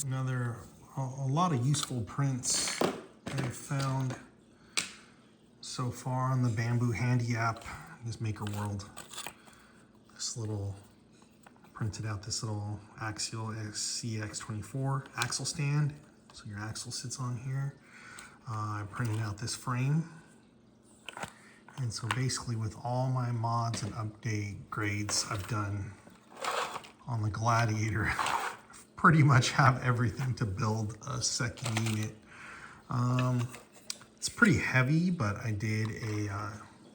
A lot of useful prints that I've found so far on the Bambu Handy app, this Maker World. This little, printed out this little Axial CX24 axle stand. So your axle sits on here. I printed out this frame. And so basically with all my mods and update grades I've done on the Gladiator, pretty much have everything to build a second unit. It's pretty heavy, but I did a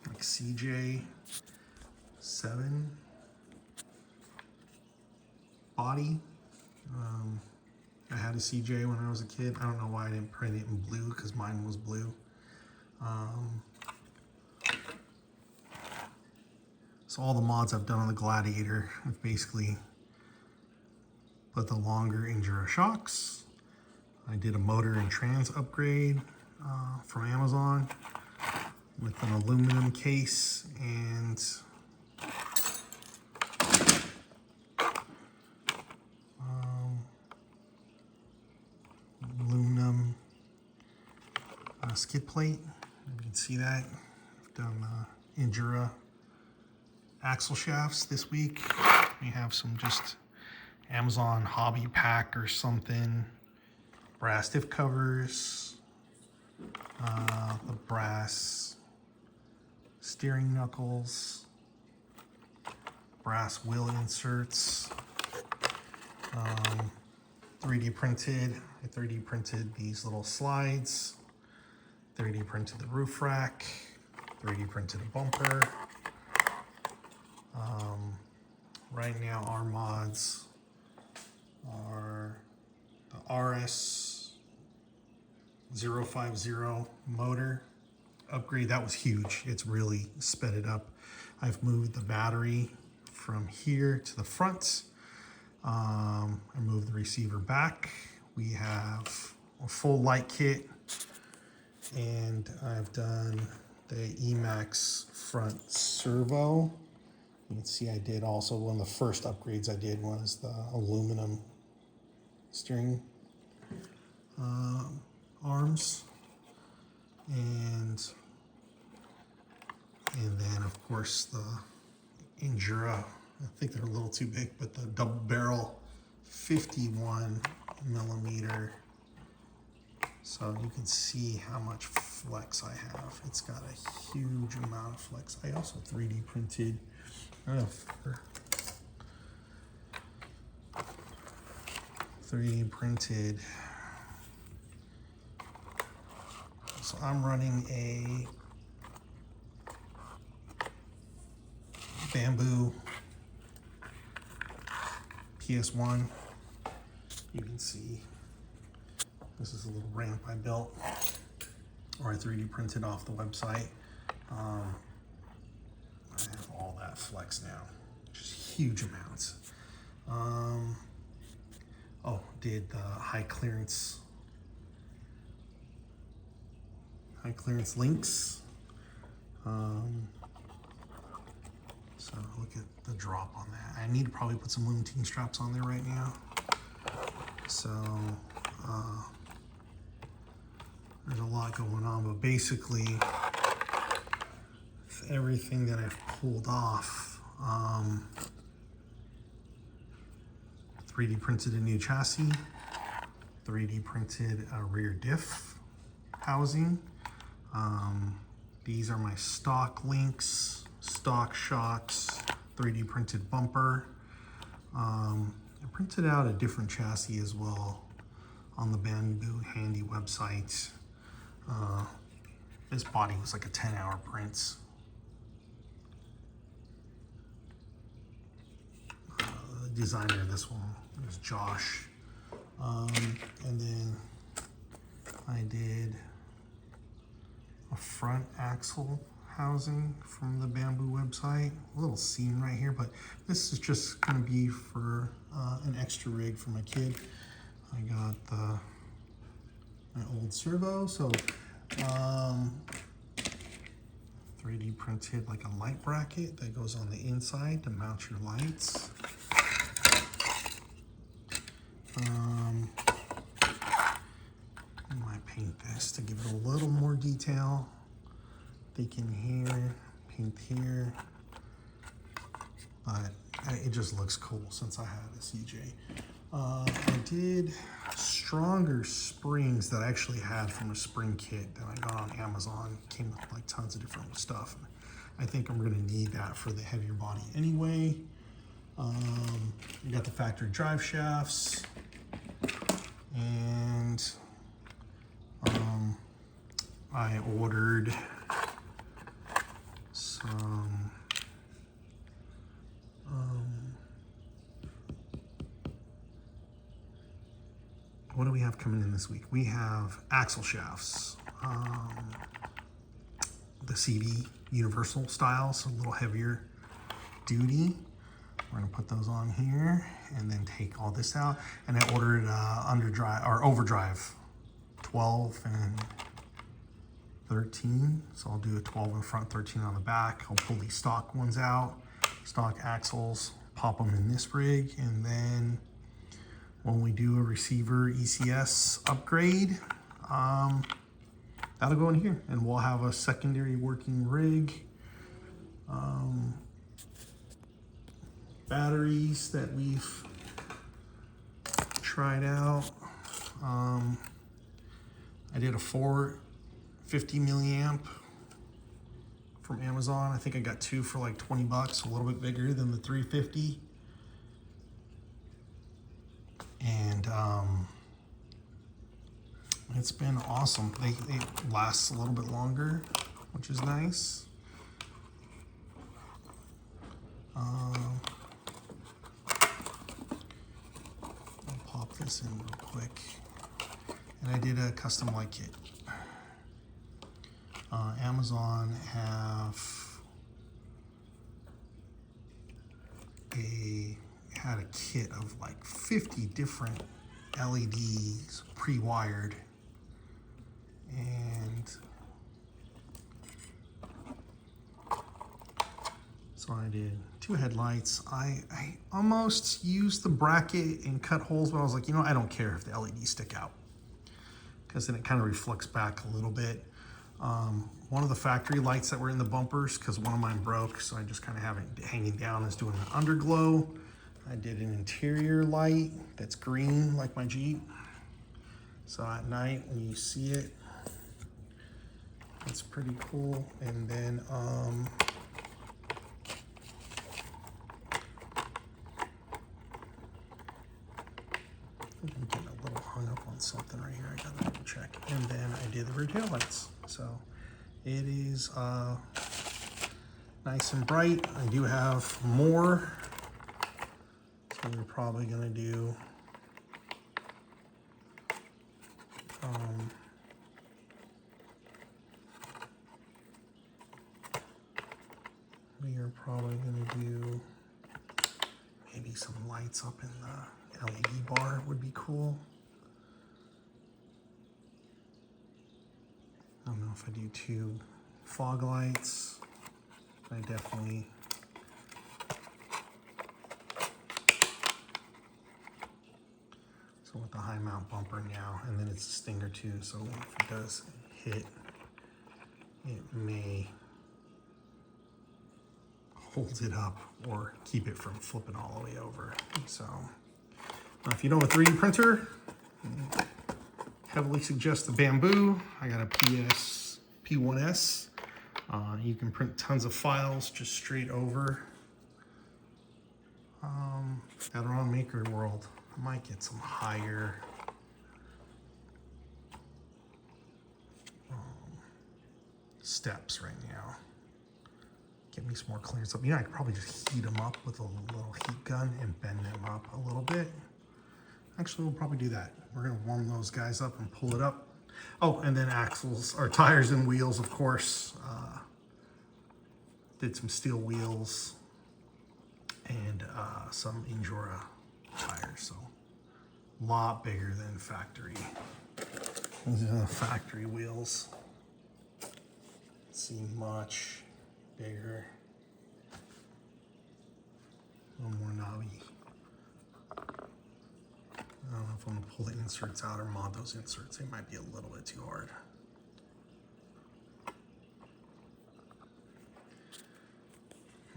like CJ7 body. I had a CJ when I was a kid. I don't know why I didn't print it in blue, because mine was blue. So all the mods I've done on the Gladiator, I've basically put the longer Enduro shocks. I did a motor and trans upgrade from Amazon with an aluminum case and aluminum skid plate. You can see that. I've done Enduro axle shafts this week. We have some just Amazon hobby pack or something. Brass diff covers, the brass steering knuckles, brass wheel inserts, 3D printed. I 3D printed these little slides, 3D printed the roof rack, 3D printed a bumper. Right now our mods are the RS050 motor upgrade. That was huge. It's really sped it up. I've moved the battery from here to the front. I moved the receiver back. We have a full light kit, and I've done the Emax front servo. You can see I did also, one of the first upgrades I did was the aluminum steering arms, and then of course the Enduro. I think they're a little too big, but the double barrel 51 millimeter. So you can see how much flex I have. It's got a huge amount of flex. I also 3D printed. I don't know if 3D printed. So I'm running a Bambu PS1. You can see this is a little ramp I built, or I 3D printed off the website. I have all that flex now, just huge amounts. Did the high clearance links. So look at the drop on that. I need to probably put some lumenting straps on there right now. So there's a lot going on, but basically everything that I've pulled off, 3D printed a new chassis, 3D printed a rear diff housing. These are my stock links, stock shocks, 3D printed bumper. I printed out a different chassis as well on the Bambu Handy website. This body was like a 10-hour print. The designer of this one was Josh. And then I did a front axle housing from the Bambu website. A little seam right here, but this is just gonna be for an extra rig for my kid. I got my old servo, so 3D printed like a light bracket that goes on the inside to mount your lights. just to give it a little more detail. Thinking here, paint here. But it just looks cool since I had a CJ. I did stronger springs that I actually had from a spring kit that I got on Amazon. Came with like tons of different stuff. I think I'm gonna need that for the heavier body anyway. You got the factory drive shafts, and I ordered some what do we have coming in this week? We have axle shafts, the CV universal style, so a little heavier duty. We're gonna put those on here and then take all this out. And I ordered underdrive or overdrive 12 and 13. So I'll do a 12 in front, 13 on the back. I'll pull these stock ones out, stock axles, pop them in this rig, and then when we do a receiver ECS upgrade, that'll go in here and we'll have a secondary working rig. Batteries that we've tried out. I did a 450 milliamp from Amazon. I think I got two for like 20 bucks, a little bit bigger than the 350. And it's been awesome. They last a little bit longer, which is nice. I'll pop this in real quick. And I did a custom light kit. Amazon had a kit of like 50 different LEDs pre-wired, and so I did 2 headlights. I almost used the bracket and cut holes, but I was like, you know, I don't care if the LEDs stick out, because then it kind of reflects back a little bit. One of the factory lights that were in the bumpers, because one of mine broke, so I just kind of have it hanging down as doing an underglow. I did an interior light that's green like my Jeep. So at night when you see it, it's pretty cool. And then I'm getting a little hung up on something right here. I gotta double check. And then I did the rear tail lights. So it is nice and bright. I do have more. So we're probably gonna do maybe some lights up in the LED bar would be cool. I don't know if I do 2 fog lights. I definitely so with the high mount bumper now, and then it's a stinger too, so if it does hit, it may hold it up or keep it from flipping all the way over. So if you know a 3D printer, heavily suggest the Bambu. I got a P1S. You can print tons of files just straight over that are on Maker World. I might get some higher steps right now. Get me some more clearance up. You know, I could probably just heat them up with a little heat gun and bend them up a little bit. Actually, we'll probably do that. We're gonna warm those guys up and pull it up. Oh, and then axles, or tires and wheels, of course. Did some steel wheels and some Injora tires, so a lot bigger than factory. These are the factory wheels. See, much bigger, a little more knobby. I don't know if I'm gonna pull the inserts out or mod those inserts. They might be a little bit too hard.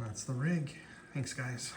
That's the rig. Thanks, guys.